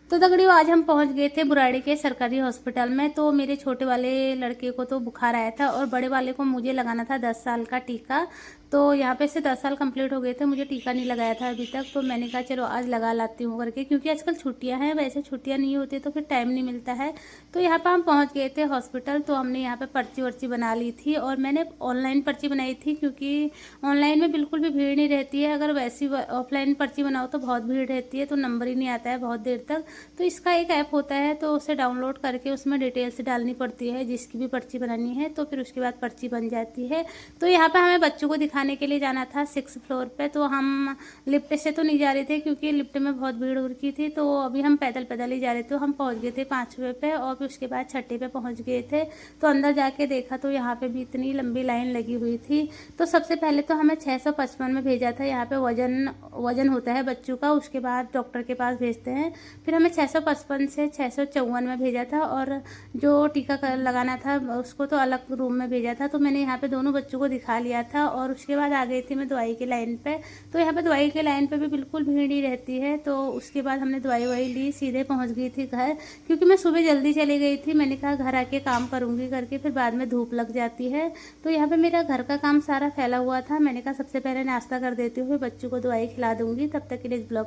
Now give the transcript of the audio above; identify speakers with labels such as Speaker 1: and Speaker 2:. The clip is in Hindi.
Speaker 1: तो दगड़ियों आज हम पहुंच गए थे बुराड़ी के सरकारी हॉस्पिटल में। तो मेरे छोटे वाले लड़के को तो बुखार आया था और बड़े वाले को मुझे लगाना था 10 साल का टीका। तो यहाँ पे से 10 साल कंप्लीट हो गए थे, मुझे टीका नहीं लगाया था अभी तक। तो मैंने कहा चलो आज लगा लाती हूँ करके, क्योंकि आजकल छुट्टियाँ हैं, वैसे छुट्टियाँ नहीं होती तो फिर टाइम नहीं मिलता है। तो यहाँ पर हम पहुँच गए थे हॉस्पिटल। तो हमने यहाँ पर पर्ची वर्ची बना ली थी और मैंने ऑनलाइन पर्ची बनाई थी, क्योंकि ऑनलाइन में बिल्कुल भी भीड़ नहीं रहती है। अगर वैसी ऑफलाइन पर्ची बनाओ तो बहुत भीड़ रहती है, तो नंबर ही नहीं आता है बहुत देर तक। तो इसका एक ऐप होता है, तो उसे डाउनलोड करके उसमें डिटेल्स डालनी पड़ती है जिसकी भी पर्ची बनानी है, तो फिर उसके बाद पर्ची बन जाती है। तो यहाँ पर हमें बच्चों को दिखाने के लिए जाना था 6 फ्लोर पे। तो हम लिफ्ट से तो नहीं जा रहे थे क्योंकि लिफ्ट में बहुत भीड़ हो रखी थी, तो अभी हम पैदल पैदल ही जा रहे थे। तो हम पहुँच गए थे 5वें पे और फिर उसके बाद 6ठे पे पहुँच गए थे। तो अंदर जाके देखा तो यहाँ पे भी इतनी लंबी लाइन लगी हुई थी। तो सबसे पहले तो हमें 655 में भेजा था। यहाँ पे वजन होता है बच्चों का, उसके बाद डॉक्टर के पास भेजते हैं। फिर हमें 655 से 654 में भेजा था और जो टीका लगाना था उसको तो अलग रूम में भेजा था। तो मैंने यहाँ पे दोनों बच्चों को दिखा लिया था और उसके बाद आ गई थी मैं दवाई की लाइन पे। तो यहाँ पे दवाई की लाइन पे भी बिल्कुल भीड़ ही रहती है। तो उसके बाद हमने दवाई वही ली, सीधे पहुँच गई थी घर, क्योंकि मैं सुबह जल्दी चली गई थी। मैंने कहा घर आके काम करूँगी करके, फिर बाद में धूप लग जाती है। तो यहाँ पे मेरा घर का काम सारा फैला हुआ था। मैंने कहा सबसे पहले नाश्ता कर देती हूँ, फिर बच्चों को दवाई खिला दूँगी। तब तक के लिए इस ब्लॉग